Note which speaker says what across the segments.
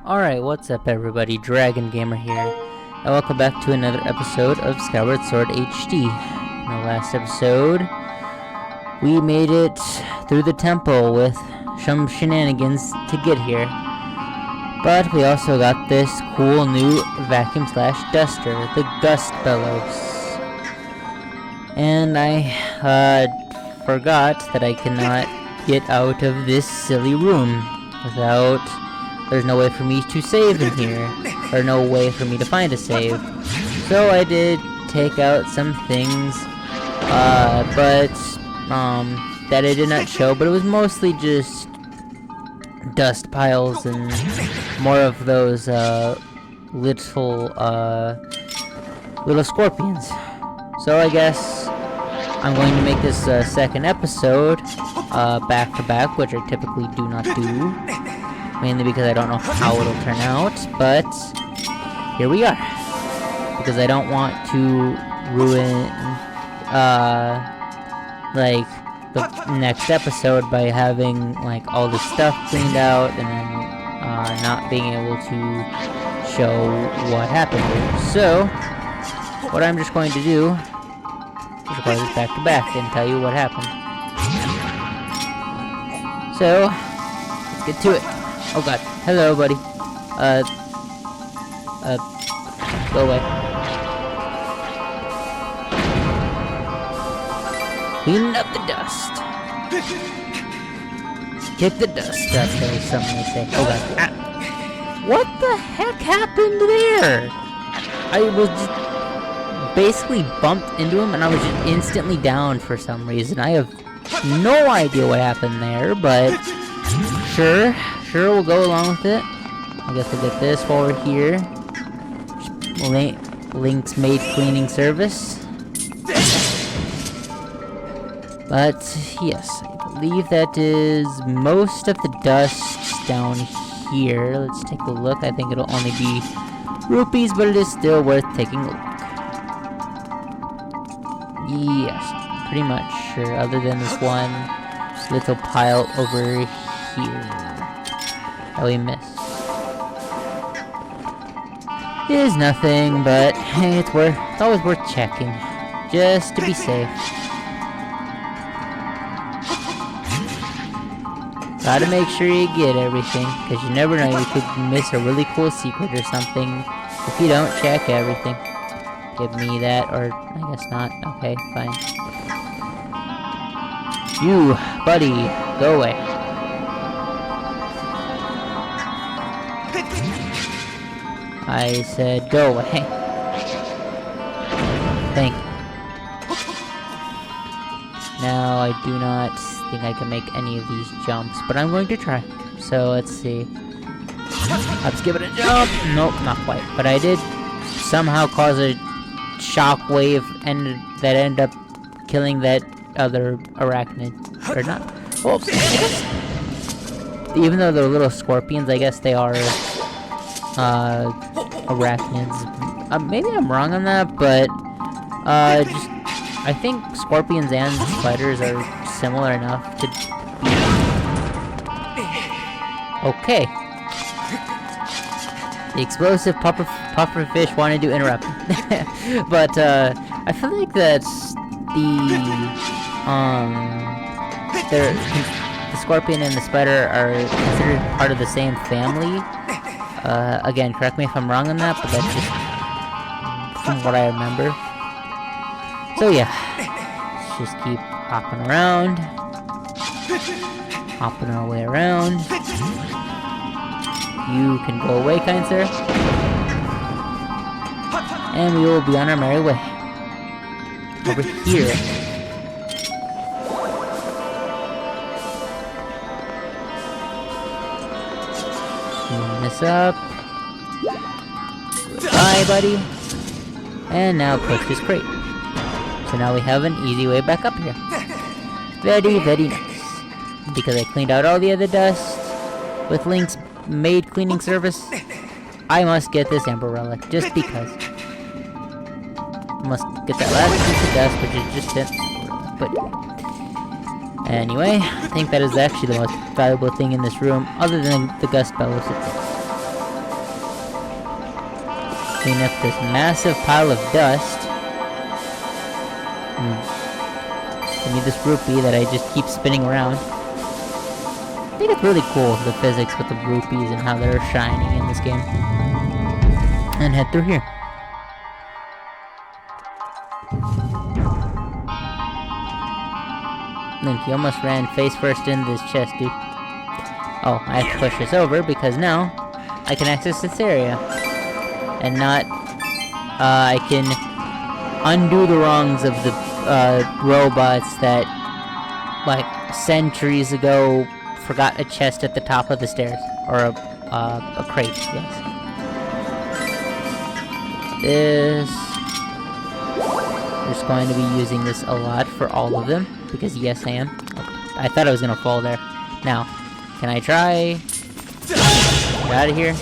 Speaker 1: Alright, what's up everybody, Dragon Gamer here, and welcome back to another episode of Skyward Sword HD. In the last episode, we made it through the temple with some shenanigans to get here. But we also got this cool new vacuum slash duster, the Gust Bellows. And I forgot that I cannot get out of this silly room without... There's no way for me to save in here, or no way for me to find a save. So I did take out some things, but that I did not show, but it was mostly just dust piles and more of those little scorpions. So I guess I'm going to make this second episode back to back, which I typically do not do. Mainly because I don't know how it'll turn out, but here we are. Because I don't want to ruin, like, the next episode by having, like, all this stuff cleaned out and then, not being able to show what happened here. So, what I'm just going to do is record this back to back and tell you what happened. So, let's get to it. Oh god. Hello, buddy. Go away. Clean up the dust. Kick the dust up, as some may say. Oh god. Ah. What the heck happened there? I was just basically bumped into him and I was just instantly down for some reason. I have no idea what happened there, but Sure, we'll go along with it. I guess we'll get this while we're here. Link's maid cleaning service. But, yes, I believe that is most of the dust down here. Let's take a look. I think it'll only be rupees, but it is still worth taking a look. Yes, pretty much sure, other than this one little pile over here. That we missed. It is nothing, but hey, it's always worth checking, just to be safe. Gotta make sure you get everything, because you never know, you could miss a really cool secret or something if you don't check everything. Give me that, or I guess not. Okay, fine. You, buddy, go away. I said go away. Thank you. Now I do not think I can make any of these jumps, but I'm going to try. So let's see. Let's give it a jump. Nope, not quite. But I did somehow cause a shockwave that ended up killing that other arachnid. Or not. Well, even though they're little scorpions, I guess they are arachnids. Maybe I'm wrong on that, but I think scorpions and spiders are similar enough to be... Okay. The explosive pufferfish wanted to interrupt. But I feel like that's the scorpion and the spider are considered part of the same family. Again, correct me if I'm wrong on that, but that's just from what I remember. So yeah, let's just keep hopping around. Hopping our way around. You can go away, kind sir. And we will be on our merry way. Over here. Clean this up. Goodbye, buddy. And now push this crate. So now we have an easy way back up here. Very, very nice. Because I cleaned out all the other dust with Link's maid cleaning service, I must get this Amber Relic, just because. Must get that last piece of dust, which is just it. But anyway, I think that is actually the most valuable thing in this room, other than the Gust Bellows itself. Clean up this massive pile of dust. Give me this rupee that I just keep spinning around. I think it's really cool, the physics with the rupees and how they're shining in this game. And head through here. Link, you almost ran face first into this chest, dude. Oh, I have to push this over because now I can access this area. And not, I can undo the wrongs of the robots that, like, centuries ago forgot a chest at the top of the stairs. Or a crate, yes. This... Just going to be using this a lot for all of them. Because yes, I am. Okay. I thought I was gonna fall there. Now, can I try... Get out of here.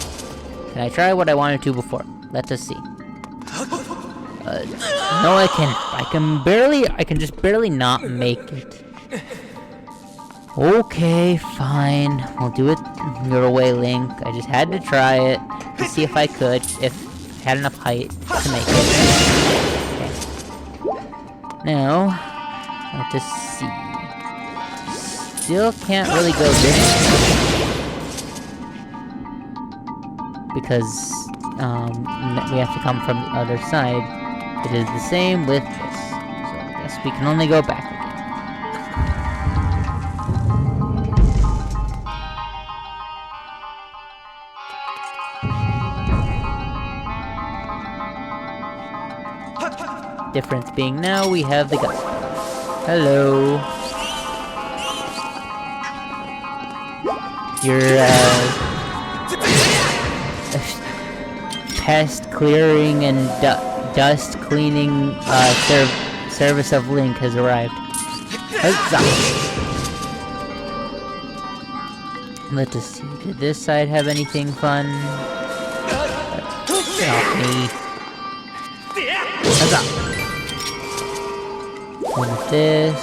Speaker 1: Can I try what I wanted to before? Let us see. No, I can just barely not make it. Okay, fine. We'll do it your way, Link. I just had to try it to see if I could, if I had enough height to make it. Okay. Now, let us see. Still can't really go this way. Because we have to come from the other side. It is the same with this. So I guess we can only go back again. Difference being now we have the gust. Hello. Your pest clearing and dust cleaning service of Link has arrived. Huzzah! Let us see. Did this side have anything fun? Help me. Huzzah! And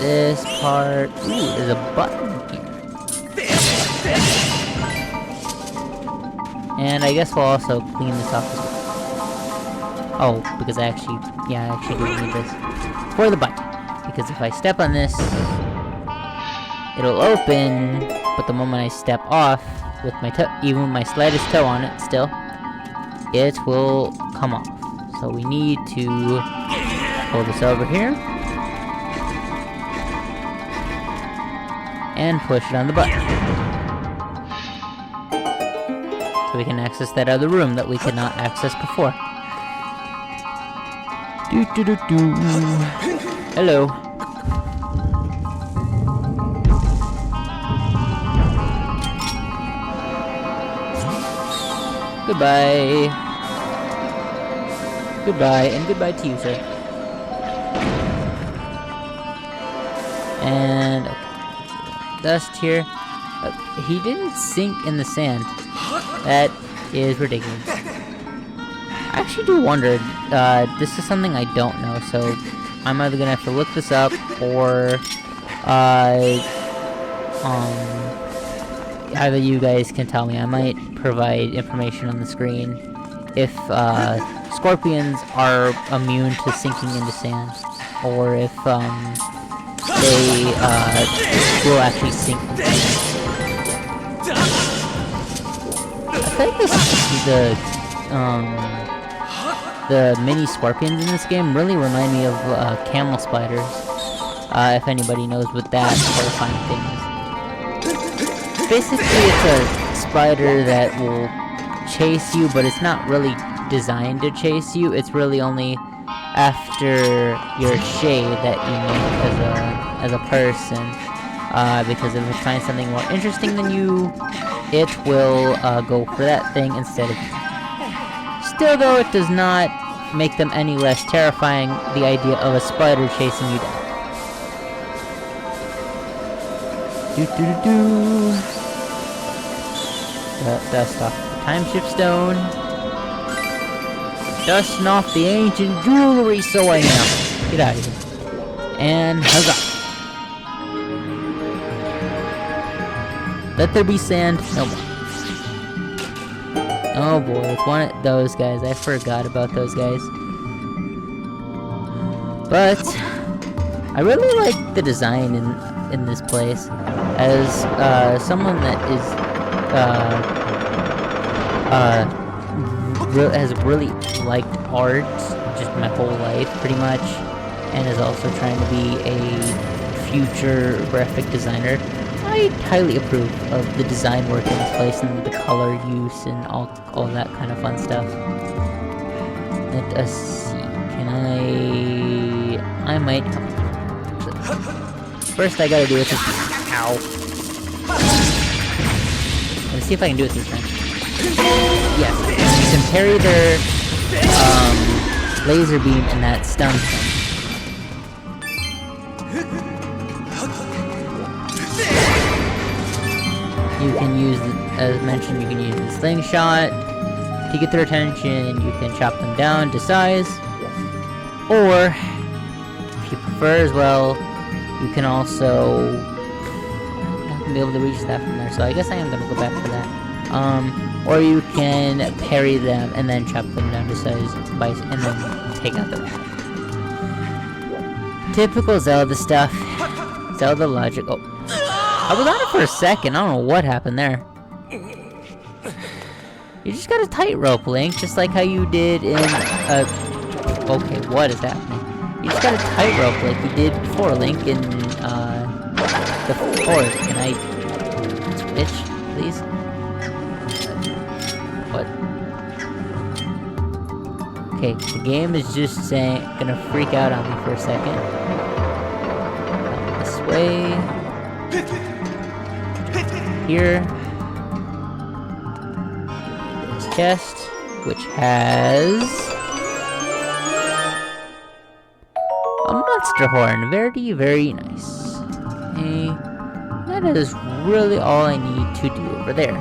Speaker 1: this part. Ooh, there's a button here. And I guess we'll also clean this off as well. Oh, because I actually do need this. For the button. Because if I step on this, it'll open, but the moment I step off, with my toe, even with my slightest toe on it still, it will come off. So we need to pull this over here. And push it on the button. So we can access that other room that we could not access before. Hello. Goodbye. Goodbye, and goodbye to you, sir. And okay. Dust here. He didn't sink in the sand. That is ridiculous. I actually do wonder, this is something I don't know, so I'm either gonna have to look this up, or, either you guys can tell me. I might provide information on the screen if, scorpions are immune to sinking into sand, or if, they, will actually sink. I think the mini scorpions in this game really remind me of, camel spiders. If anybody knows what that horrifying thing is. Basically, it's a spider that will chase you, but it's not really designed to chase you. It's really only after your shade that you make as a person. Because if it finds something more interesting than you, it will go for that thing instead of you. Still, though, it does not make them any less terrifying, the idea of a spider chasing you down. Dust off the time shift stone. Dusting off the ancient jewelry, so I am. Get out of here. And huzzah. Let there be sand, no more. Oh boy, it's one of those guys. I forgot about those guys. But I really like the design in this place. As someone that is has really liked art just my whole life, pretty much, and is also trying to be a future graphic designer, I highly approve of the design work in this place and the color use and all that kind of fun stuff. Let us see. Can I might. First, I gotta do it this. Ow. Let's see if I can do it this time. Yes, you can parry their laser beam and that stuns them. You can use, as mentioned, you can use the slingshot to get their attention. You can chop them down to size, or if you prefer as well, you can also be able to reach that from there. So I guess I am gonna go back for that. Or you can parry them and then chop them down to size, and then take out the rest. Typical Zelda stuff. Zelda logic. Oh. I was on it for a second, I don't know what happened there. You just got a tightrope, Link, just like how you did in, okay, what is happening? You just got a tightrope like you did before, Link, in, the forest. Can I switch, please? What? Okay, the game is just saying, gonna freak out on me for a second. This way. Here. This chest, which has a monster horn. Very, very nice. Okay. That is really all I need to do over there.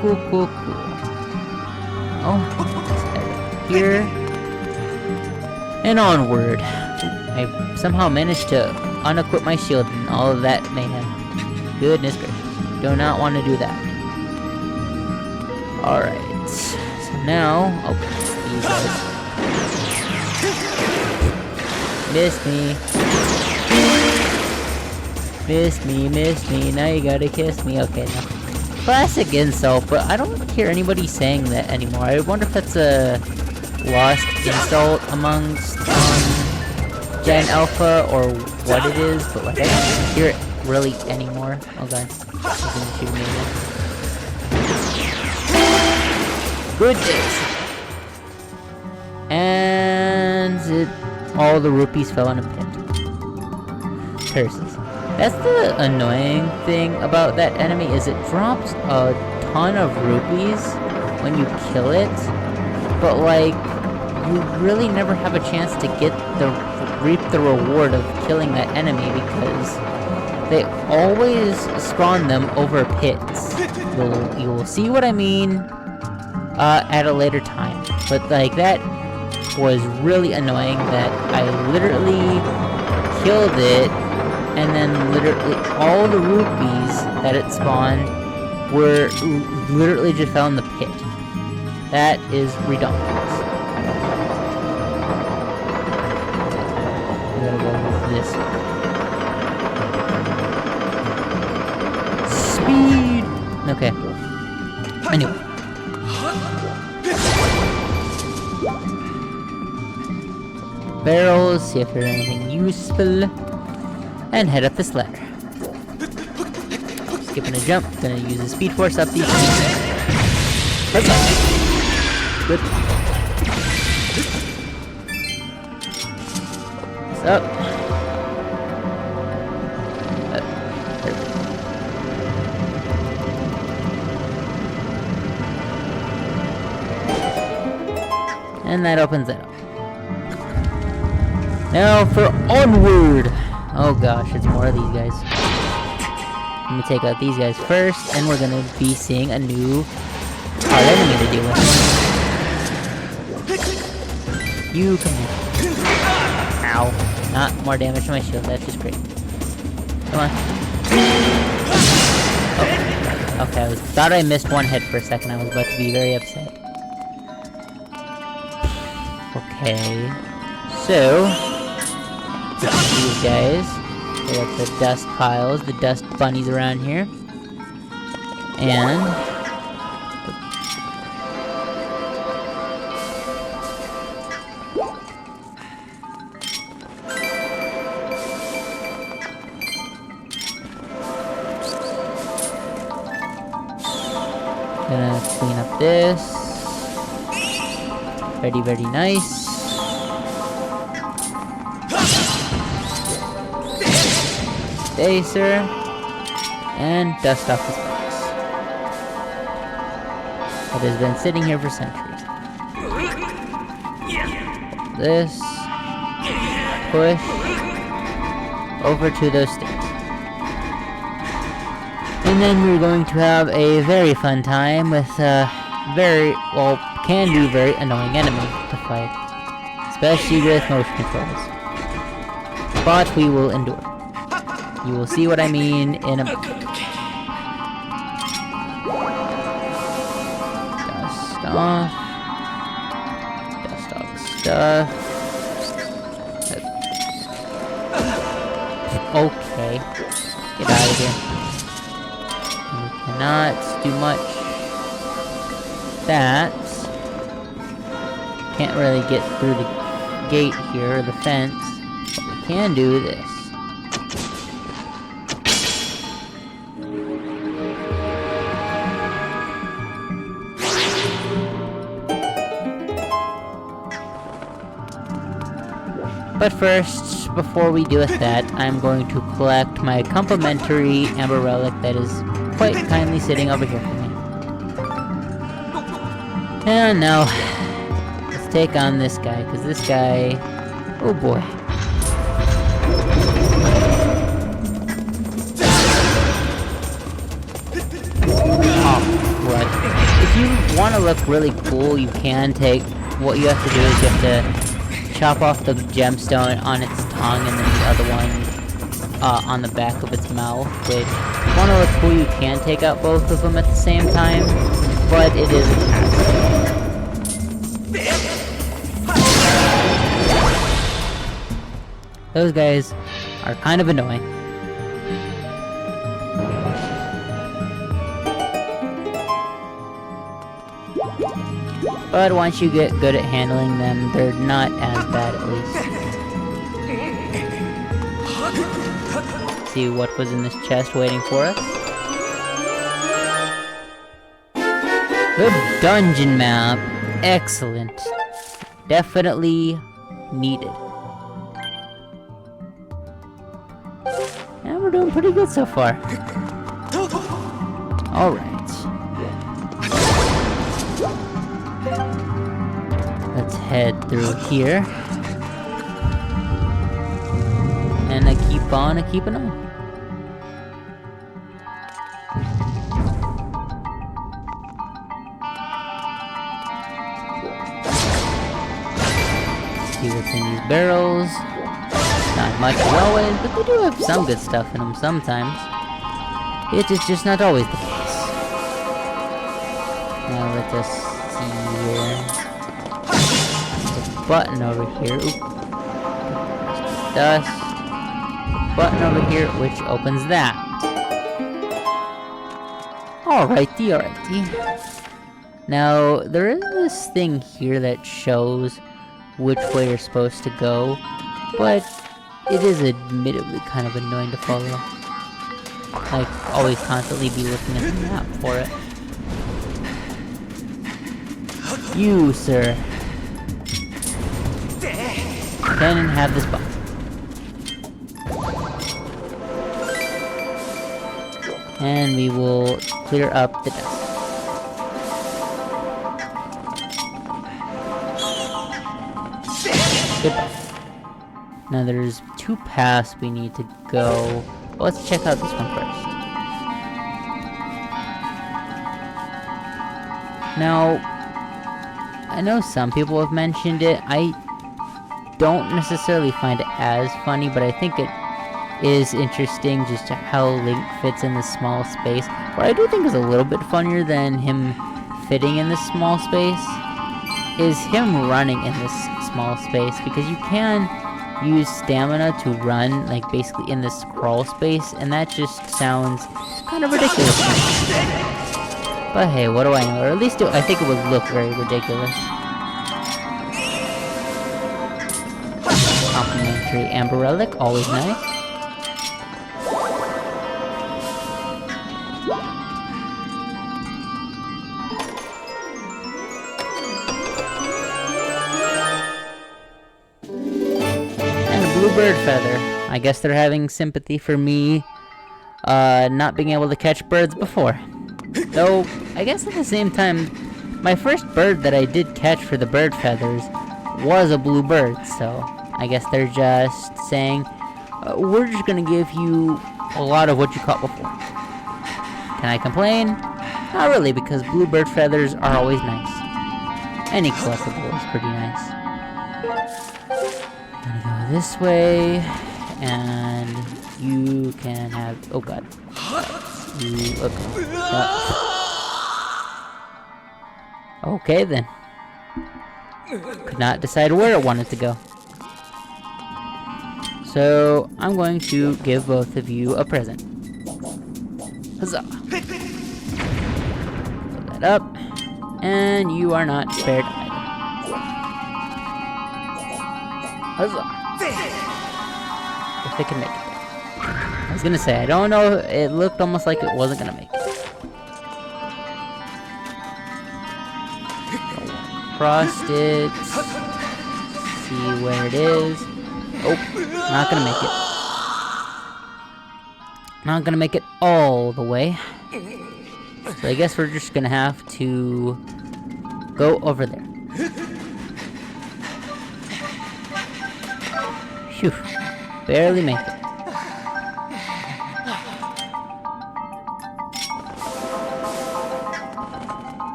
Speaker 1: Cool, cool, cool. Oh, let's head up here. And onward. I somehow managed to unequip my shield and all of that mayhem. Goodness gracious. Do not want to do that. Alright. So now, these guys. Missed me. Missed me. Now you gotta kiss me. Okay, now. Classic insult, but I don't hear anybody saying that anymore. I wonder if that's a lost insult amongst Gen Alpha or what it is, but like I don't hear it really anymore. Oh god. Shoot me again. Good days. And all the rupees fell in a pit. Curses. That's the annoying thing about that enemy, is it drops a ton of rupees when you kill it, but like you really never have a chance to reap the reward of killing that enemy because they always spawn them over pits. You will see what I mean at a later time. But like that was really annoying that I literally killed it and then literally all the rupees that it spawned were literally just fell in the pit. That is ridiculous. I'm gonna go with this. Speed! Okay. Anyway. Barrels, see if there's anything useful. And head up this ladder. Skipping a jump, gonna use the speed force up these things. Let's go. Good. What's up? And that opens it up. Now for onward! Oh gosh, it's more of these guys. Let me take out these guys first, and we're gonna be seeing a new hard enemy to deal with. You come here. Ow. Not more damage to my shield, that's just great. Come on. Oh. Okay, I thought I missed one hit for a second. I was about to be very upset. Okay. So, these guys. They got the dust piles, the dust bunnies around here. And... gonna clean up this. Very, very nice. Stay, sir. And dust off this box. It has been sitting here for centuries. This. Push. Over to those sticks. And then we're going to have a very fun time with a very annoying enemy to fight. Especially with motion controls. But we will endure. You will see what I mean in a moment. Dust off. Dust off stuff. Okay. Get out of here. We cannot do much. That. Can't really get through the gate here, or the fence. But we can do this. But first, before we do with that, I'm going to collect my complimentary amber relic that is quite kindly sitting over here for me. And now, let's take on this guy, because this guy... Oh boy. Oh, what? If you want to look really cool, you can take... What you have to do is you have to chop off the gemstone on its tongue and then the other one on the back of its mouth, which, if you want to look cool, you can take out both of them at the same time, but it is a task. Those guys are kind of annoying. But once you get good at handling them, they're not as bad at least. See what was in this chest waiting for us. The dungeon map. Excellent. Definitely needed. And we're doing pretty good so far. Alright. Let's head through here. And I keep on keeping on. See what's in these barrels. Not much as always, but they do have some good stuff in them sometimes. It is just not always the case. Now let us see here. Button over here. Oop. Dust. Button over here, which opens that. Alrighty, alrighty. Now, there is this thing here that shows which way you're supposed to go, but it is admittedly kind of annoying to follow. Like, always constantly be looking at the map for it. You, sir. Can have this box. And we will clear up the dust. Goodbye. Now there's 2 paths we need to go. Well, let's check out this one first. Now, I know some people have mentioned it. I don't necessarily find it as funny, but I think it is interesting, just how Link fits in this small space. What I do think is a little bit funnier than him fitting in this small space is him running in this small space, because you can use stamina to run, like, basically in this crawl space, and that just sounds kind of ridiculous. But hey, what do I know? Or at least I think it would look very ridiculous. Complimentary Amber Relic, always nice. Bird feather. I guess they're having sympathy for me not being able to catch birds before. Though, I guess at the same time, my first bird that I did catch for the bird feathers was a blue bird, so I guess they're just saying, we're just gonna give you a lot of what you caught before. Can I complain? Not really, because blue bird feathers are always nice. Any collectible is pretty nice. Gonna go this way, and you can have. Oh god. Okay then. Could not decide where it wanted to go. So I'm going to give both of you a present. Huzzah! Put that up, and you are not spared either. Huzzah! If it can make it. I was gonna say, I don't know, it looked almost like it wasn't gonna make it. Across it. See where it is. Oh, not gonna make it. Not gonna make it all the way. So I guess we're just gonna have to go over there. Phew. Barely make it.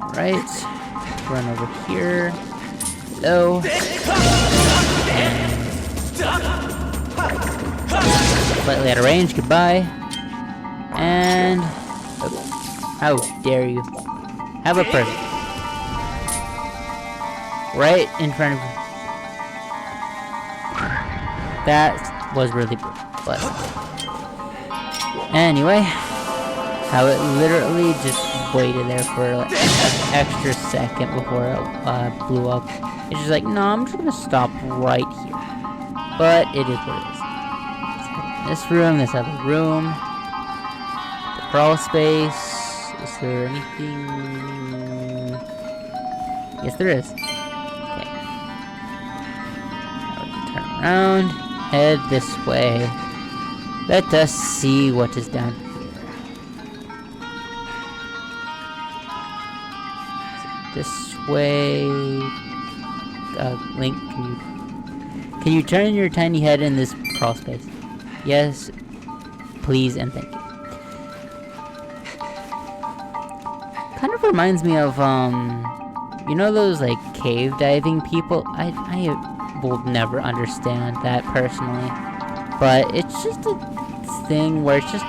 Speaker 1: Alright. Run over here. Hello. Slightly out of range. Goodbye. And... how dare you. Have a present. Right in front of... that was really brutal, but anyway, how it literally just waited there for like an extra second before it blew up. It's just like, no, I'm just gonna stop right here. But it is what it is. This room, this other room, the crawl space. Is there anything? Yes, there is. Okay. Now we can turn around. Head this way. Let us see what is down here. This way. Link, can you turn your tiny head in this crawl space? Yes, please and thank you. Kind of reminds me of you know those like cave diving people? I will never understand that personally, but it's just a thing where it's just,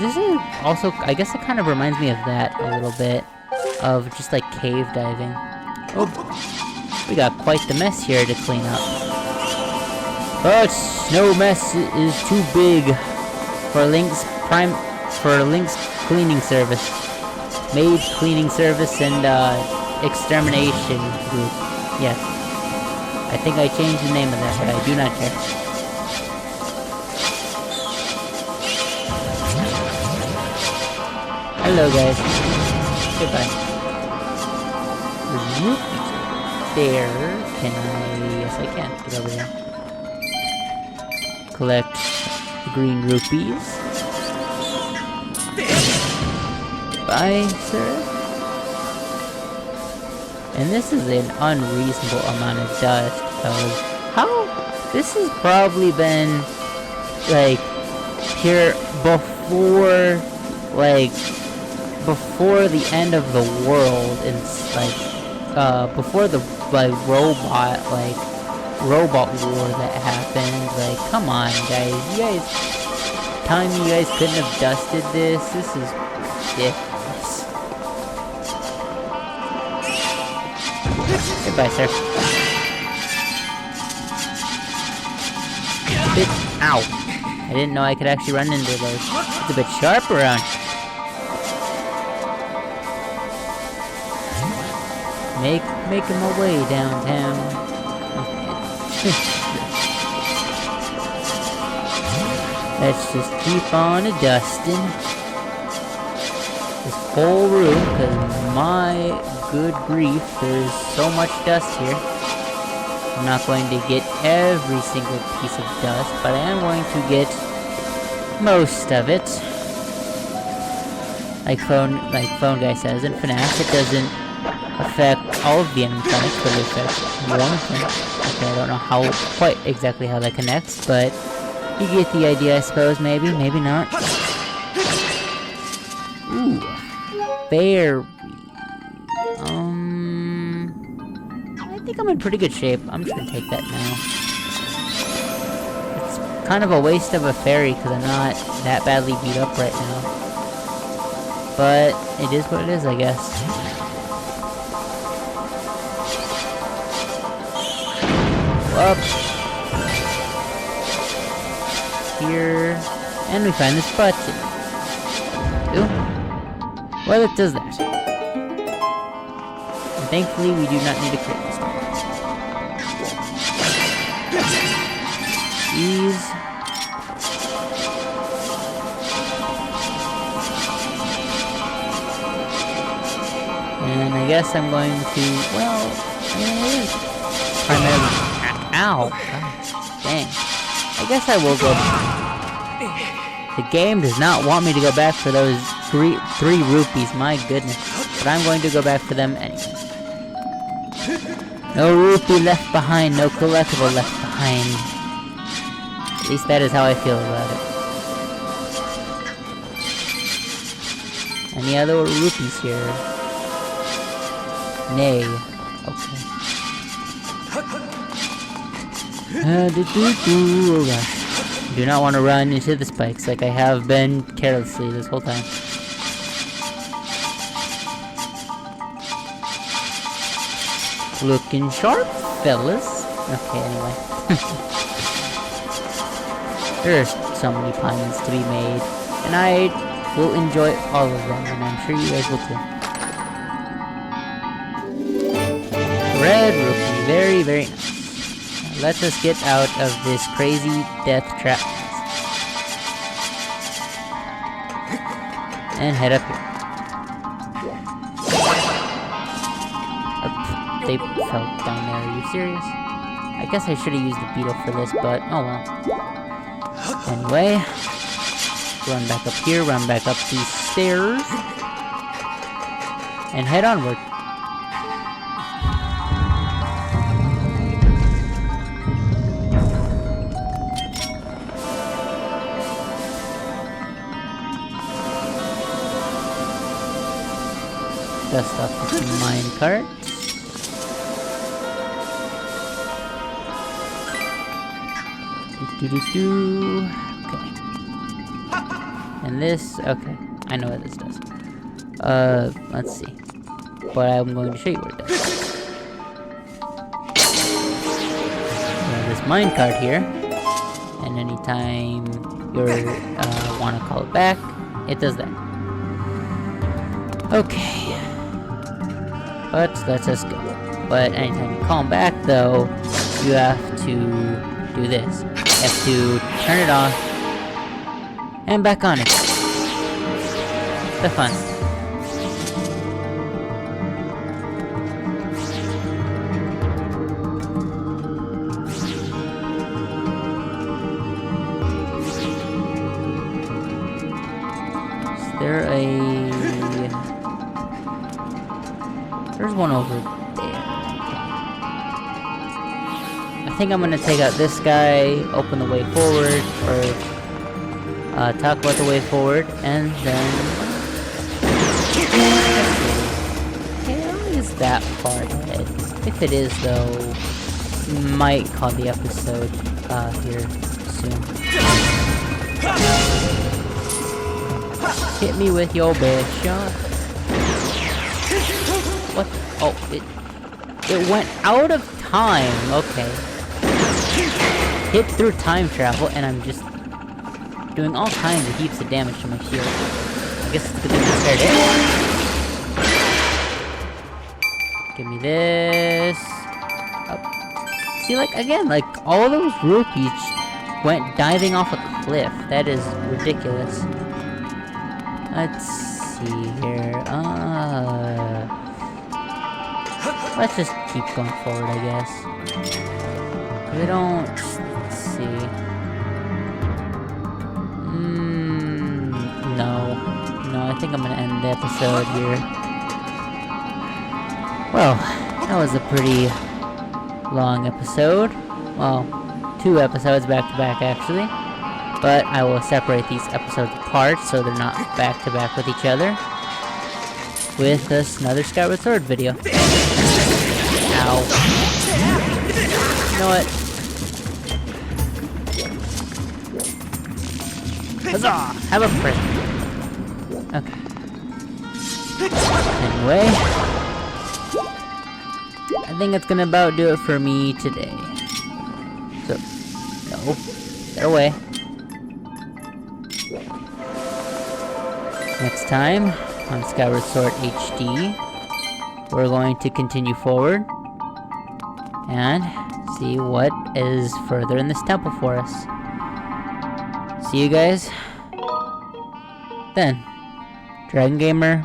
Speaker 1: this is also, I guess it kind of reminds me of that a little bit, of just like cave diving. Oh, we got quite the mess here to clean up, but no mess is too big for Link's cleaning service, maid cleaning service, and extermination group. Yes. I think I changed the name of that, but I do not care. Hello, guys. Goodbye. There. Can I? Yes, I can. Get over there. Collect the green rupees. Bye, sir. And this is an unreasonable amount of dust, because this has probably been, like, here before, like, before the end of the world, and, like, before the, like, robot, like, robot war that happened. Like, come on, guys. You guys telling me you guys couldn't have dusted this? This is ridiculous. Goodbye, sir. Ow! I didn't know I could actually run into those. It's a bit sharp around. Making my way downtown. Let's just keep on a-dusting this whole room, because my good grief, there's so much dust here. I'm not going to get every single piece of dust, but I am going to get most of it. Like Phone Guy says in FNAF, it doesn't affect all of the animatronics, but it affects one of them. Okay, I don't know quite exactly how that connects, but you get the idea, I suppose. Maybe not. Ooh, berry. I think I'm in pretty good shape. I'm just gonna take that now. It's kind of a waste of a fairy because I'm not that badly beat up right now. But it is what it is, I guess. Up here, and we find this button. Ooh. Well, it does that. And thankfully, we do not need a crit this time. Ease. And I guess I'm going to, well, I mean, it is primarily. Ow! God, dang. I guess I will go. The game does not want me to go back for those three rupees, my goodness. But I'm going to go back for them anyway. No rupee left behind, no collectible left behind. At least that is how I feel about it. Any other rupees here? Nay. Okay. Oh gosh. Do not want to run into the spikes like I have been carelessly this whole time. Looking sharp, fellas. Okay, anyway. There's so many puns to be made, and I will enjoy all of them, and I'm sure you guys will too. Red rupee, very, very nice. Let us get out of this crazy death trap and head up here. They fell down there. Are you serious? I guess I should have used the beetle for this, but oh well. Anyway, run back up here, run back up these stairs, and head onward. Dust off the minecart. Okay. And this, okay. I know what this does. Let's see. But I'm going to show you what it does. We have this minecart here. And anytime you want to call it back, it does that. Okay. But let's just go. But anytime you call them back, though, you have to do this. You have to turn it off and back on it. The fun. Is there a... There's one over there. I think I'm gonna take out this guy, open the way forward, or talk about the way forward, and then... Okay, I don't think it's that far ahead. If it is, though, might call the episode here soon. Hit me with your best shot. What? Oh, it went out of time. Okay. Hit through time travel, and I'm just doing all kinds of heaps of damage to my shield. I guess it's a good thing I spared it. Give me this. Oh. See, like, again, like, all those rupees went diving off a cliff. That is ridiculous. Let's see here. Let's just keep going forward, I guess. We don't... Let's see. No, I think I'm gonna end the episode here. Well, that was a pretty long episode. Well, 2 episodes back to back, actually. But I will separate these episodes apart so they're not back to back with each other. With another Skyward Sword video. Ow. You know what? Huzzah! Have a present. Okay. Anyway, I think that's gonna about do it for me today. So, no, get away. Next time on Skyward Sword HD, we're going to continue forward and see what is further in this temple for us. See you guys then. Dragon Gamer